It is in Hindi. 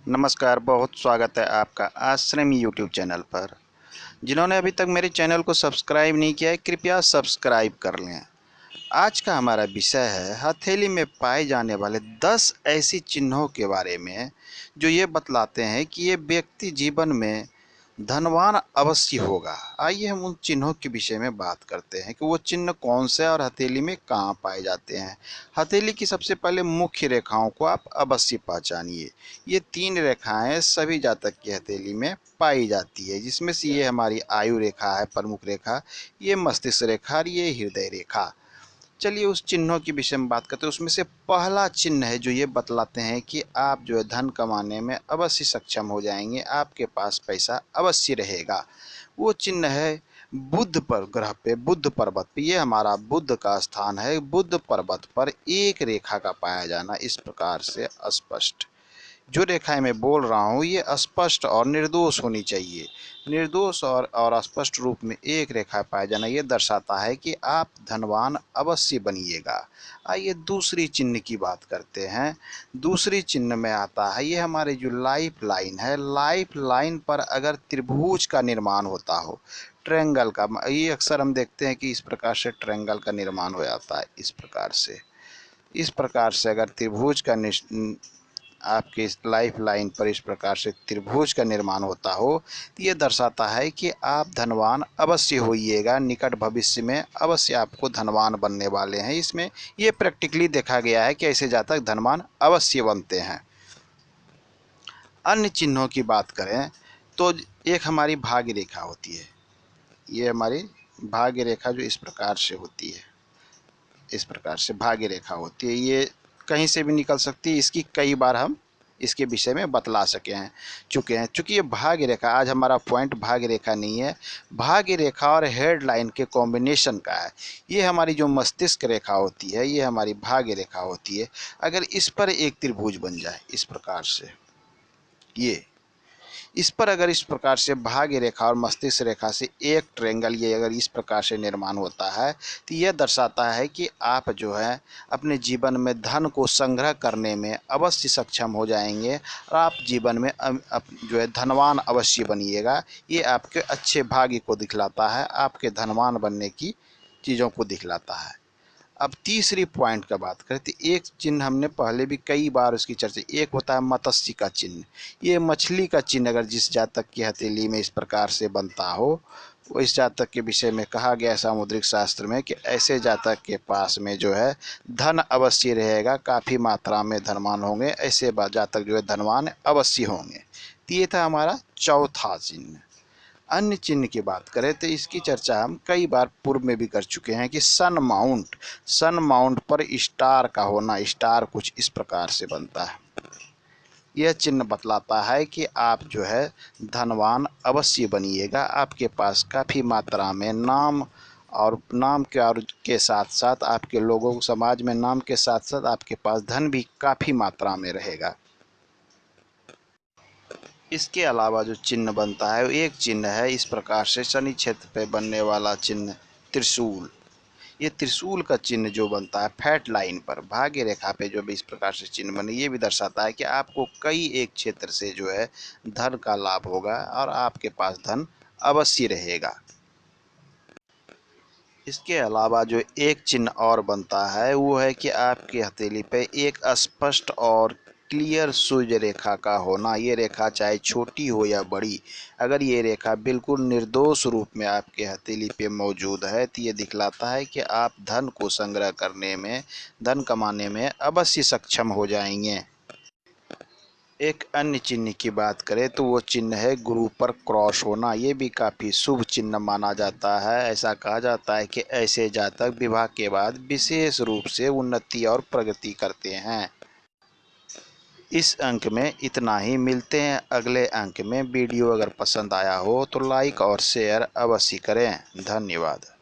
नमस्कार, बहुत स्वागत है आपका आश्रम यूट्यूब चैनल पर। जिन्होंने अभी तक मेरे चैनल को सब्सक्राइब नहीं किया है, कृपया सब्सक्राइब कर लें। आज का हमारा विषय है हथेली में पाए जाने वाले 10 ऐसी चिन्हों के बारे में जो ये बतलाते हैं कि ये व्यक्ति जीवन में धनवान अवश्य होगा। आइए हम उन चिन्हों के विषय में बात करते हैं कि वो चिन्ह कौन से और हथेली में कहाँ पाए जाते हैं। हथेली की सबसे पहले मुख्य रेखाओं को आप अवश्य पहचानिए। ये 3 रेखाएं सभी जातक की हथेली में पाई जाती है, जिसमें से ये हमारी आयु रेखा है, प्रमुख रेखा, ये मस्तिष्क रेखा और ये हृदय रेखा। चलिए उस चिन्हों के विषय में बात करते हैं। उसमें से पहला चिन्ह है जो ये बतलाते हैं कि आप जो है धन कमाने में अवश्य सक्षम हो जाएंगे, आपके पास पैसा अवश्य रहेगा। वो चिन्ह है बुध पर ग्रह पे, बुध पर्वत पे। ये हमारा बुध का स्थान है। बुध पर्वत पर एक रेखा का पाया जाना इस प्रकार से स्पष्ट, जो रेखाएं मैं बोल रहा हूँ ये स्पष्ट और निर्दोष होनी चाहिए। निर्दोष और स्पष्ट रूप में एक रेखा पाया जाना ये दर्शाता है कि आप धनवान अवश्य बनिएगा। आइए दूसरी चिन्ह की बात करते हैं। दूसरी चिन्ह में आता है ये हमारे जो लाइफ लाइन है, लाइफ लाइन पर अगर त्रिभुज का निर्माण होता हो, ट्रायंगल का, ये अक्सर हम देखते हैं कि इस प्रकार से ट्रायंगल का निर्माण हो जाता है। इस प्रकार से अगर त्रिभुज का आपके इस लाइफ लाइन पर इस प्रकार से त्रिभुज का निर्माण होता हो तो ये दर्शाता है कि आप धनवान अवश्य होइएगा। निकट भविष्य में अवश्य आपको धनवान बनने वाले हैं। इसमें ये प्रैक्टिकली देखा गया है कि ऐसे जातक धनवान अवश्य बनते हैं। अन्य चिन्हों की बात करें तो एक हमारी भाग्य रेखा होती है। ये हमारी भाग्य रेखा जो इस प्रकार से होती है, इस प्रकार से भाग्य रेखा होती है। ये कहीं से भी निकल सकती है। इसकी कई बार हम इसके विषय में बतला चुके हैं। चूँकि ये भाग्य रेखा, आज हमारा पॉइंट भाग्य रेखा नहीं है, भाग्य रेखा और हेड लाइन के कॉम्बिनेशन का है। ये हमारी जो मस्तिष्क रेखा होती है ये हमारी भाग्य रेखा होती है। अगर इस पर एक त्रिभुज बन जाए इस प्रकार से, ये इस पर अगर इस प्रकार से भाग्य रेखा और मस्तिष्क रेखा से एक ट्रायंगल ये अगर इस प्रकार से निर्माण होता है तो यह दर्शाता है कि आप जो है अपने जीवन में धन को संग्रह करने में अवश्य सक्षम हो जाएंगे और आप जीवन में जो है धनवान अवश्य बनिएगा। ये आपके अच्छे भाग्य को दिखलाता है, आपके धनवान बनने की चीज़ों को दिखलाता है। अब तीसरी पॉइंट का बात करें तो एक चिन्ह हमने पहले भी कई बार उसकी चर्चा, एक होता है मत्स्य का चिन्ह। ये मछली का चिन्ह अगर जिस जातक की हथेली में इस प्रकार से बनता हो, वो इस जातक के विषय में कहा गया सामुद्रिक शास्त्र में कि ऐसे जातक के पास में जो है धन अवश्य रहेगा, काफ़ी मात्रा में धनवान होंगे, ऐसे जातक जो है धनवान अवश्य होंगे। तो ये था हमारा चौथा चिन्ह। अन्य चिन्ह की बात करें तो इसकी चर्चा हम कई बार पूर्व में भी कर चुके हैं कि सन माउंट पर स्टार का होना, स्टार कुछ इस प्रकार से बनता है। यह चिन्ह बतलाता है कि आप जो है धनवान अवश्य बनिएगा। आपके पास काफ़ी मात्रा में नाम और नाम के साथ साथ आपके लोगों को समाज में नाम के साथ साथ आपके पास धन भी काफ़ी मात्रा में रहेगा। इसके अलावा जो चिन्ह बनता है वो एक चिन्ह है इस प्रकार से शनि क्षेत्र पे बनने वाला चिन्ह त्रिशूल। ये त्रिशूल का चिन्ह जो बनता है फैट लाइन पर, भाग्य रेखा पे जो भी इस प्रकार से चिन्ह बने, ये भी दर्शाता है कि आपको कई एक क्षेत्र से जो है धन का लाभ होगा और आपके पास धन अवश्य रहेगा। इसके अलावा जो एक चिन्ह और बनता है वो है कि आपकी हथेली पे एक स्पष्ट और क्लियर सूर्य रेखा का होना। ये रेखा चाहे छोटी हो या बड़ी, अगर ये रेखा बिल्कुल निर्दोष रूप में आपके हथेली पे मौजूद है तो ये दिखलाता है कि आप धन को संग्रह करने में, धन कमाने में अवश्य सक्षम हो जाएंगे। एक अन्य चिन्ह की बात करें तो वो चिन्ह है गुरु पर क्रॉस होना। ये भी काफ़ी शुभ चिन्ह माना जाता है। ऐसा कहा जाता है कि ऐसे जातक विवाह के बाद विशेष रूप से उन्नति और प्रगति करते हैं। इस अंक में इतना ही। मिलते हैं अगले अंक में। वीडियो अगर पसंद आया हो तो लाइक और शेयर अवश्य करें। धन्यवाद।